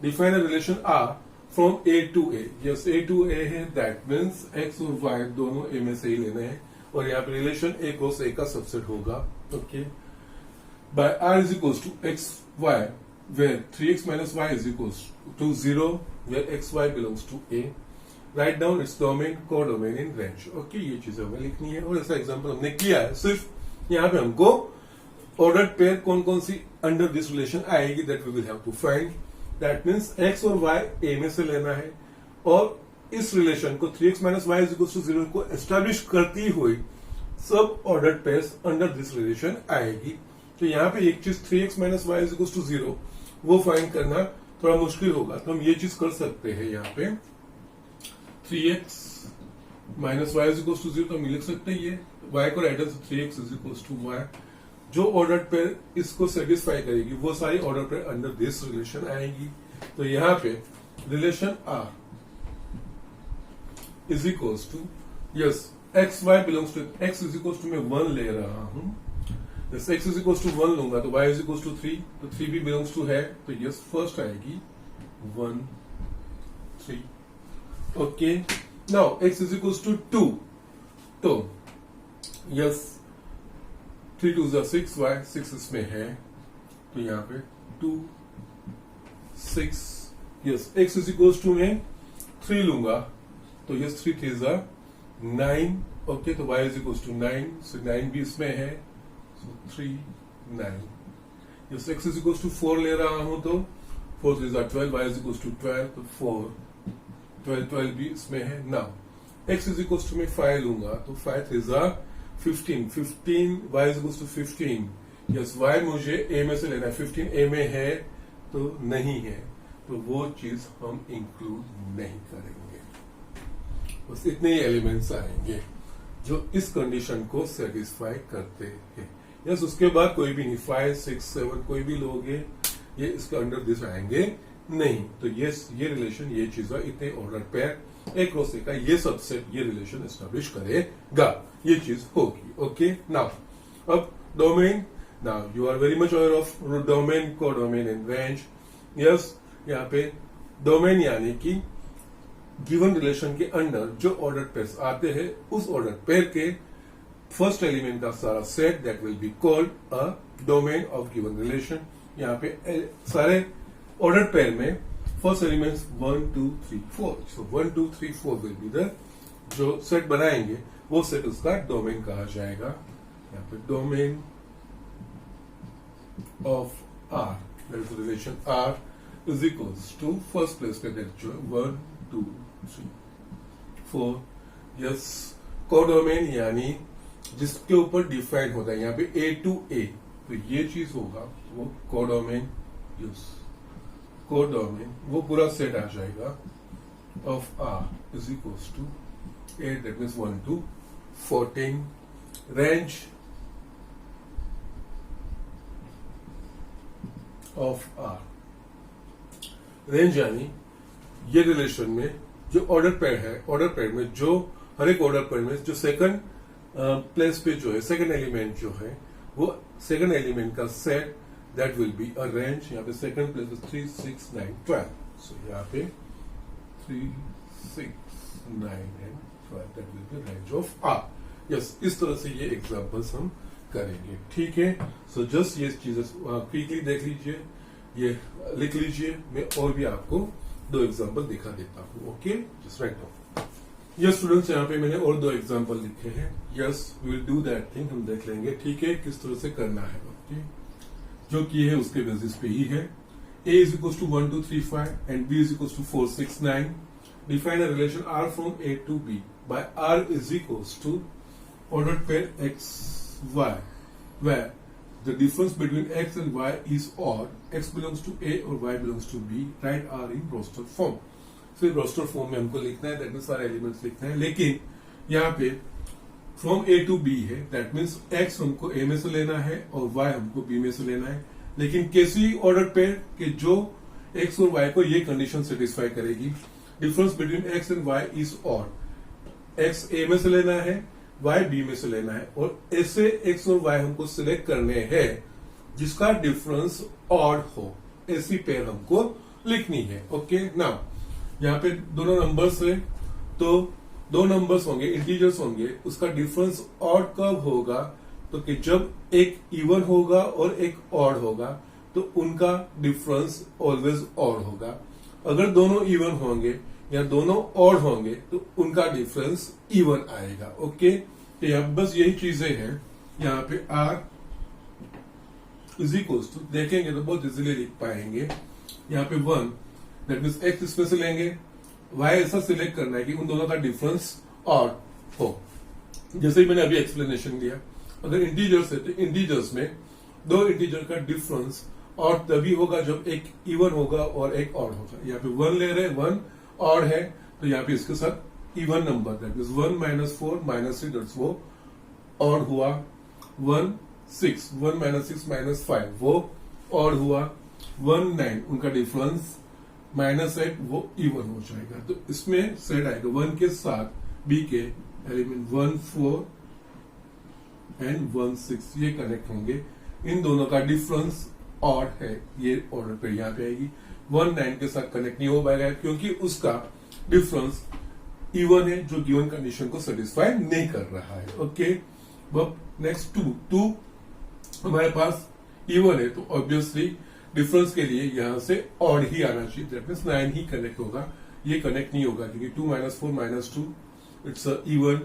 Define a relation R from A to A. Yes, A to A है, that means X और Y दोनों A में से ही लेने हैं और यहाँ पे रिलेशन A क्रॉस A का सबसेट होगा। Okay, bye R is equals to X Y, where 3x minus Y is equals to 0, where X Y belongs to A. Write down its domain, codomain in range. Okay, ये चीजें हमें लिखनी है और ऐसा example हमने किया है। सिर्फ यहाँ पे हमको ऑर्डर्ड पेयर कौन कौन सी अंडर दिस रिलेशन आएगी, that we will have to find. That means X और Y A में से लेना है और इस रिलेशन को 3x minus y is equals to 0 को एस्टैब्लिश करती हुई सब ordered pairs under this relation आएगी। तो यहाँ पे एक चीज 3x minus y is equals to 0 वो फाइंड करना थोड़ा मुश्किल होगा, तो हम ये चीज कर सकते हैं। यहाँ पे 3x minus y is equals to 0 तो हम लिख सकते हैं ये y को write as 3x is equals to y। जो ऑर्डर्ड पेयर इसको सेटिस्फाई करेगी वो सारी order pair under this relation आएगी। तो यहाँ पे relation R is equals to, yes, x y belongs to, x is equals to मैं 1 ले रहा हूं। yes, x is equals to 1 लूंगा तो y is equals to 3, तो 3 भी belongs to है, तो yes, फर्स्ट आएगी 1 3। Okay, now x is equals to 2, तो yes 3 2 6, y 6 इसमें है, तो यहाँ पे 2 6, yes, x is equals to मैं 3 लूंगा तो ये 3 3 9। ओके, तो y is equals to 9, so 9 भी इसमें है, so 3 9। yes, x is equals to 4 ले रहा हूं तो 4 3 12, y is equals to 12, तो 4 12 12 भी इसमें है। Now x is equals to मैं 5 लूंगा तो 5 3 15 15, y is equals to 15। yes, y मुझे a में से लेना है, 15 a में है तो नहीं है, तो वो चीज हम इंक्लूड नहीं करेंगे। बस इतने ही एलिमेंट्स आएंगे जो इस कंडीशन को सेटिस्फाई करते हैं। यस, उसके बाद कोई भी नहीं, 5 6 7 कोई भी लोगे ये इसके अंडर दिस आएंगे नहीं, तो ये रिलेशन, ये चीज इतने ऑर्डर पेयर एक रो से का ये सबसेट ये रिलेशन एस्टेब्लिश करेगा, ये चीज होगी। ओके, नाउ अब domain, now you are very much aware of domain, codomain and range. Yes, यहाँ पे डोमेन यानी कि गिवन रिलेशन के अंडर जो ऑर्डर पेयर्स आते हैं उस ऑर्डर पेयर के फर्स्ट एलिमेंट का सारा set that will be called a domain of given relation. यहाँ पे सारे ऑर्डर पेयर में first elements 1 2 3 4, so 1 2 3 4 will be the जो सेट बनाएंगे वो सेट उसका डोमेन कहा जाएगा। यहाँ पे domain of R, that is relation R is equals to first place पे दैट जो 1 2 3 4। यस, कोडोमेन यानी जिसके ऊपर डिफाइन होता है, यहाँ पे ए टू ए, तो ये चीज होगा वो कोडोमेन। यस, कोडोमेन वो पूरा सेट आ जाएगा of R is equals to 8, that means 1 to 14। Range of R, range यानी ये रिलेशन में जो ऑर्डर पेयर है, ऑर्डर पेयर में जो हर एक ऑर्डर पेयर में जो सेकंड प्लेस पे जो है सेकंड एलिमेंट जो है वो सेकंड एलिमेंट का set that will be a range. यहाँ पे सेकंड प्लेस 3 6 9 12, सो यहाँ पे 3 6 9 and 12 that will be range of R. Yes, इस तरह से ये एग्जांपल्स हम करेंगे। ठीक है, सो जस्ट ये चीजें क्विकली देख लीजिए, ये लिख लीजिए, मैं और भी आपको 2 एग्जांपल दिखा देता हूँ। Okay, just write down. Yes students, यहाँ पे मैंने और 2 एग्जांपल लिखे हैं। Yes, we will do that thing, हम देख लेंगे। ठीक है, किस तरह से करना है। ओके, जो की है उसके बेसिस पे ही है। a is equals to 1 2 3 5 and b is equals to 4 6 9. Define a relation R from A to B by R is equals to ordered pair x y, where the difference between x and y is odd. X belongs to A or y belongs to B. Write R in roster form. फिर roster form में हमको लिखना है, that means सारे elements लिखना है, लेकिन यहाँ पे फ्रॉम ए टू बी है, दैट मीन्स एक्स हमको ए में से लेना है और वाई हमको बी में से लेना है। लेकिन कैसी ऑर्डर पेयर के जो एक्स और वाई को ये कंडीशन सेटिस्फाई करेगी, difference between x and y is odd. X A में से लेना है, वाई बी में से लेना है, और ऐसे एक्स और वाई हमको सिलेक्ट करने हैं जिसका डिफरेंस ऑड हो, ऐसी पेयर हमको लिखनी है। ओके, नाउ यहाँ पे दोनों नंबर्स है, तो 2 नंबर्स होंगे, इंटीजर्स होंगे, उसका डिफरेंस ऑड कब होगा, तो कि जब एक इवन होगा और एक ऑड होगा तो उनका डिफरेंस ऑलवेज ऑड होगा। अगर दोनों इवन होंगे या दोनों ऑड होंगे तो उनका डिफरेंस इवन आएगा। ओके, तो यहाँ बस यही चीजें हैं। यहाँ पे आर इज इक्वल्स टू, देखेंगे तो बहुत इजीली लिख पाएंगे। यहाँ पे 1 दैट मीन्स एक्स इसमें से लेंगे, वाई ऐसा सिलेक्ट करना है कि उन दोनों का डिफरेंस ऑड हो, जैसे ही मैंने अभी एक्सप्लेनेशन दिया। अगर इंटीजर्स है तो इंटीजर्स में 2 इंटीजर का डिफरेंस ऑड तभी होगा जब एक इवन होगा और एक ऑड होगा। यहाँ पे 1 ले रहे हैं, 1 ऑड है, तो यहाँ पे इसके साथ even number that means 1 - 4 - 6 that's वो ऑड हुआ। 1 6 1 - 6 - 5 वो ऑड हुआ। 1 9 उनका डिफरेंस -8 वो इवन हो जाएगा। तो इसमें सेट आएगा 1 के साथ बी के एलिमेंट 1 4 एंड 1 6, ये कनेक्ट होंगे। इन दोनों का डिफरेंस ऑड है, ये ऑर्डर पे यहाँ पे आएगी। 1 9 के साथ कनेक्ट नहीं हो पाएगा क्योंकि उसका डिफरेंस इवन है, जो गिवन कंडीशन को सेटिस्फाई नहीं कर रहा है। ओके, नेक्स्ट 2 हमारे पास इवन है, तो ऑब्वियसली डिफरेंस के लिए यहां से ऑड ही आना चाहिए, दैट मीन्स 9 ही कनेक्ट होगा। ये कनेक्ट नहीं होगा क्योंकि 2 - 4 - 2 इट्स इवन,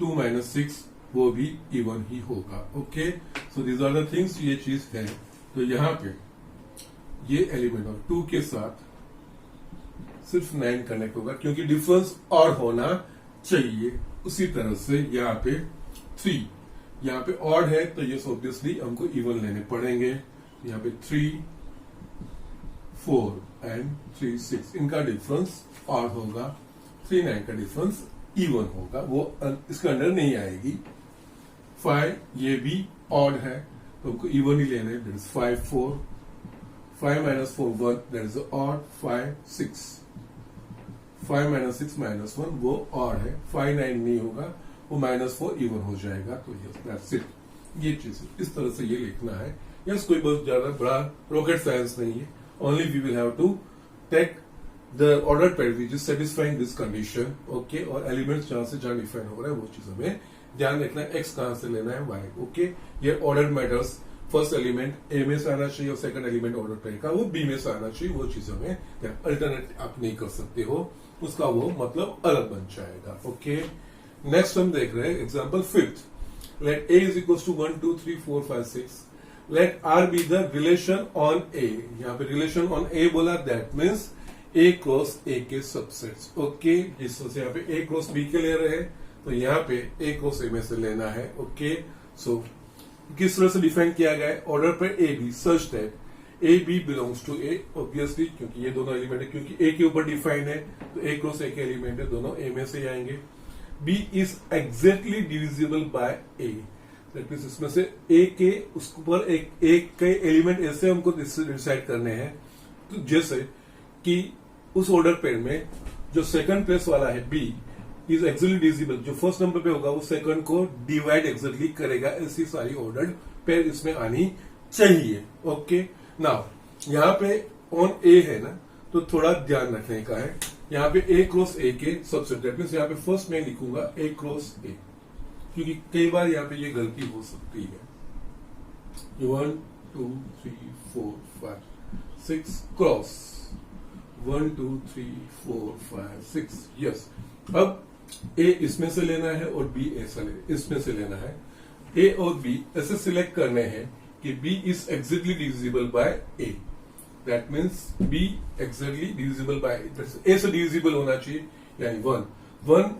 2 - 6 वो भी इवन ही होगा। Okay, so these are the things, ये चीज है। तो यहाँ पे ये एलिमेंट ऑफ 2 के साथ सिर्फ 9 कनेक्ट होगा क्योंकि डिफरेंस ऑड होना चाहिए। उसी तरह से यहाँ पे 3, यहाँ पे ऑड है तो ये ऑब्वियसली हमको इवन लेने पड़ेंगे। यहाँ पे 3 4 एंड 3 6 इनका डिफरेंस ऑड होगा। 3 9 का डिफरेंस इवन होगा, वो इसके अंडर नहीं आएगी। 5 ये भी ऑड है तो हमको इवन ही लेना है, that is 5 4 5 minus 4 1, that is odd. 5 6, 5 minus 6 minus 1 वो odd है. 5 9 नहीं होगा, वो -4 even हो जाएगा. तो yes, that's it. ये चीज इस तरह से ये लिखना है. यस, कोई बहुत ज्यादा बड़ा रॉकेट साइंस नहीं है. Only we will have to take the order pair which is satisfying this condition. Okay, और एलिमेंट्स जहां से जहां डिफाइन हो रहा है वो चीज हमें ध्यान रखना है. एक्स कहां से लेना है, वाई. ओके, ये ऑर्डर मैटर्स. फर्स्ट एलिमेंट ए में से आना चाहिए और सेकंड एलिमेंट ऑर्डर पेयर का वो बी में से आना चाहिए. वो चीज हमें अल्टरनेट आप नहीं कर सकते हो, उसका वो मतलब अलग बन जाएगा. ओके, नेक्स्ट हम देख रहे हैं example 5th. Let A is equal to 1 2 3 4 5 6. Let R be the relation on A. यहाँ पे रिलेशन ऑन ए बोला, that means A cross A के सबसेट्स. ओके, जिस तरह से यहाँ पे ए क्रॉस बी के ले रहे हैं, तो यहाँ पे ए क्रॉस ए में से लेना है. ओके, सो किस तरह से डिफाइन किया गया है ऑर्डर पर A B such that A B belongs to A. Obviously क्योंकि ये दोनों एलिमेंट है, क्योंकि ए के ऊपर डिफाइन है तो ए क्रॉस ए के एलिमेंट है, दोनों ए में से आएंगे. B is exactly divisible by A. That means इसमें से ए के उसके ऊपर एक के एलिमेंट ऐसे हमको डिसाइड करने हैं, तो जैसे कि उस ऑर्डर पेयर में जो सेकंड प्लेस वाला है बी इज एक्जैक्टली डिविजिबल, जो फर्स्ट नंबर पे होगा वो सेकंड को डिवाइड एक्जैक्टली करेगा. ऐसी सारी ऑर्डर पेयर इसमें आनी चाहिए. ओके, नाउ यहाँ पे ऑन ए है ना, तो थोड़ा ध्यान रखने का है. यहाँ पे ए क्रॉस ए के सबसेट, दैट मीन्स यहाँ पे फर्स्ट में लिखूंगा ए क्रॉस ए, क्योंकि कई बार यहाँ पे ये गलती हो सकती है. 1 2 3 4 5 6 क्रॉस 1 2 3 4 5 6. यस, अब ए इसमें से लेना है और बी इसमें से लेना है. ए और बी ऐसे सिलेक्ट करने हैं कि B is exactly divisible by A. That means B exactly divisible by A से डिविजिबल होना चाहिए, यानी 1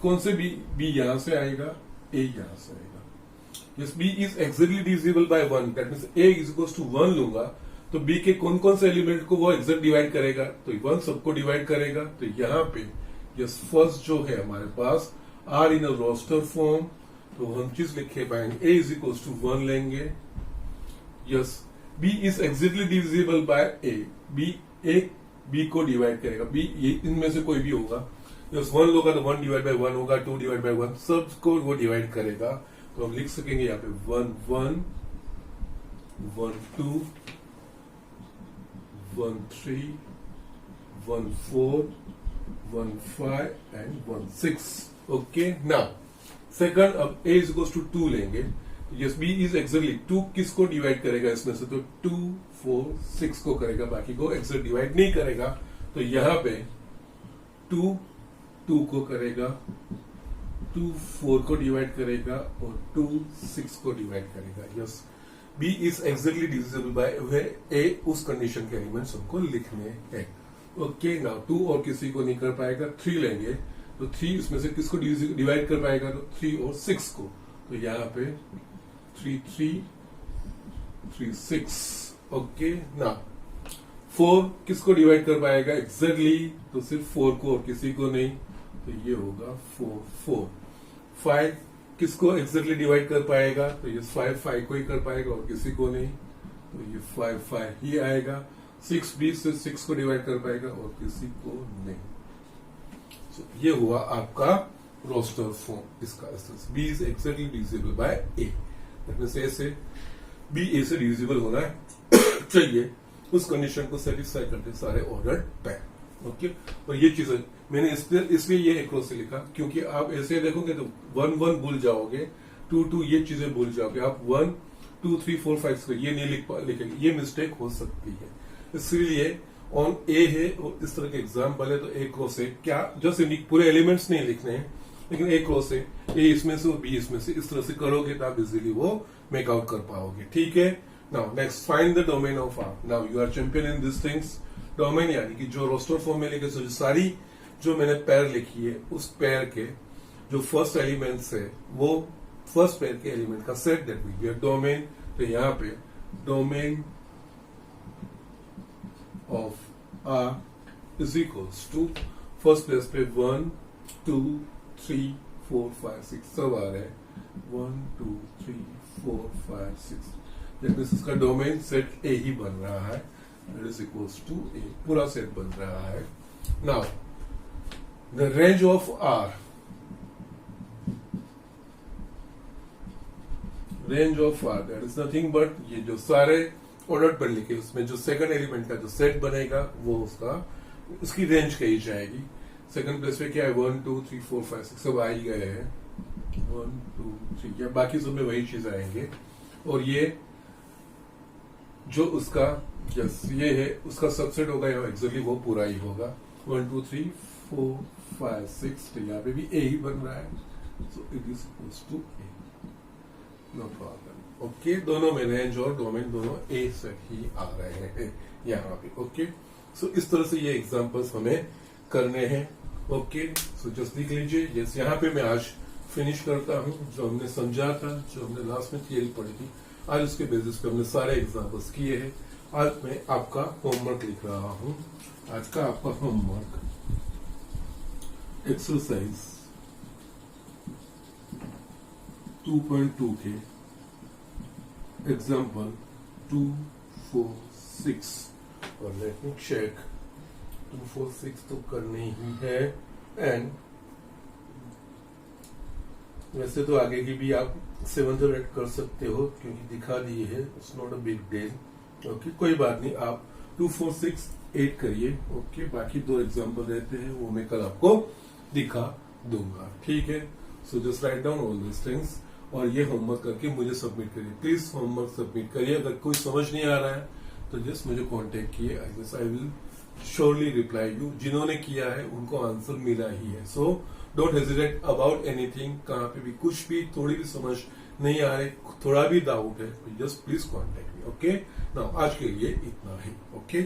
कौन से बी यहां से आएगा, ए यहां से आएगा. Yes, B is exactly divisible by 1, that means A is equal to 1 लूंगा तो बी के कौन कौन से एलिमेंट को वो एक्जैक्ट डिवाइड करेगा, तो 1 सबको डिवाइड करेगा. तो यहाँ पे यस, फर्स्ट जो है हमारे पास are in a roster form, तो हम चीज लिखे पाएंगे ए इज इक्वल टू 1 लेंगे. Yes, B is exactly divisible by A. B को डिवाइड करेगा, बी इनमें से कोई भी होगा. यस, 1 होगा तो 1 डिवाइड बाय 1 होगा, 2 डिवाइड बाय 1, सबको वो डिवाइड करेगा. तो हम लिख सकेंगे यहाँ पे 1 1 1 2 1 3 1 4 1 5 एंड 1 6. ओके, नाउ सेकंड, अब a इज इक्वल टू 2 लेंगे. यस, b इज एक्जैक्टली 2 किसको डिवाइड करेगा इसमें से, तो 2 4 6 को करेगा, बाकी को एक्जैक्ट डिवाइड नहीं करेगा. तो यहाँ पे 2 2 को करेगा, 2 4 को डिवाइड करेगा और 2 6 को डिवाइड करेगा. Yes, b is exactly divisible bye a. उस कंडीशन के एलिमेंट्स हमको लिखने हैं. ओके, नाउ 2 और किसी को नहीं कर पाएगा. 3 लेंगे तो 3 इसमें से किसको डिवाइड कर पाएगा, तो 3 और 6 को. तो यहाँ पे 3 3 3 6. ओके, नाउ 4 किसको डिवाइड कर पाएगा एग्जैक्टली, तो सिर्फ 4 को और किसी को नहीं. तो ये होगा 4 4. 5 किसको एग्जैक्टली डिवाइड कर पाएगा, तो ये 5 5 को ही कर पाएगा और किसी को नहीं. तो ये 5 5 ही आएगा. 6 20 से 6 को डिवाइड कर पाएगा और किसी को नहीं. So, ये हुआ आपका रोस्टर फॉर्म. इसका B is exactly divisible by A. ऐसे बी ए से डिविजिबल होना चाहिए. उस कंडीशन को सेटिस्फाई करते सारे ऑर्डर पेयर. ओके, और ये चीज मैंने इसलिए ये एक्रोस से लिखा, क्योंकि आप ऐसे देखोगे तो 1 1 भूल जाओगे, 2 2 ये चीजें भूल जाओगे. आप 1 2 3 4 5 ये नहीं लिखेंगे, ये मिस्टेक हो सकती है. इसलिए ऑन ए है और इस तरह के एग्जाम्पल है तो ए क्रॉस ए, क्या जस्ट पूरे एलिमेंट्स नहीं लिखने हैं, लेकिन ए क्रॉस ए इसमें से और बी इसमें से, इस तरह से करोगे तो आप इजीली वो मेक आउट कर पाओगे. ठीक है, now next find the domain of R. Now you are champion in this things. Domain यानी कि जो रोस्टर फॉर्म में लिखे, जो सारी जो मैंने पैर लिखी है उस पैर के जो फर्स्ट एलिमेंट्स है वो फर्स्ट पैर के एलिमेंट का set, that will be a domain. तो यहाँ पे domain of R is equals to first place पे 1 2 3 4 5 6 सब आ रहे हैं. 1 2 3 4 5 6. दैट मीन्स इसका डोमेन सेट ए ही बन रहा है. That is equals to A, पूरा सेट बन रहा है। Now the range of R, range of R that is nothing but ये जो सारे ऑर्डर पर लिखे उसमें जो सेकंड एलिमेंट का जो सेट बनेगा वो उसकी रेंज कही जाएगी। सेकंड प्लेस पे क्या है 1 2 3 4 5 6 सब आ ही गए हैं, 1 2 3 या बाकी सब में वही चीज आएंगे। और ये जो उसका यस ये है उसका सबसेट होगा एक्चुअली वो पूरा ही होगा 1 2 3 4 5 6, तो यहाँ पे भी ए ही बन रहा है, so it is equals to A, no problem. Okay, दोनों में रेंज और डोमेन दोनों ए से ही आ रहे हैं यहाँ पे। ओके, सो इस तरह से ये एग्जांपल्स हमें करने हैं। ओके, सो जस्ट लिख लीजिए। यस, यहाँ पे मैं आज फिनिश करता हूँ जो हमने समझा था, जो हमने लास्ट में थियरी पढ़ी थी, आज उसके बेसिस पे हमने सारे एग्जांपल्स किए हैं। आज मैं आपका होमवर्क लिख रहा हूँ। आज का आपका होमवर्क एक्सरसाइज 2.2 के एग्जाम्पल 2 4 6 और लेट मी चेक 2 4 6 तो करनी ही है। एंड वैसे तो आगे की भी आप 7th और 8th कर सकते हो क्योंकि दिखा दिए है, it's not a big deal. Okay, कोई बात नहीं, आप 2 4 6 8 करिए। ओके, बाकी 2 एग्जाम्पल रहते हैं वो मैं कल आपको दिखा दूंगा, ठीक है। So just write down all this things और ये होमवर्क करके मुझे सबमिट करिए। प्लीज होमवर्क सबमिट करिए। अगर कोई समझ नहीं आ रहा है तो जस्ट मुझे कांटेक्ट किए, I will surely reply you. जिन्होंने किया है उनको आंसर मिला ही है, so don't hesitate about anything. कहाँ पे भी कुछ भी थोड़ी भी समझ नहीं आ रही, थोड़ा भी डाउट है, just please contact me. Okay, now आज के लिए इतना ही। ओके।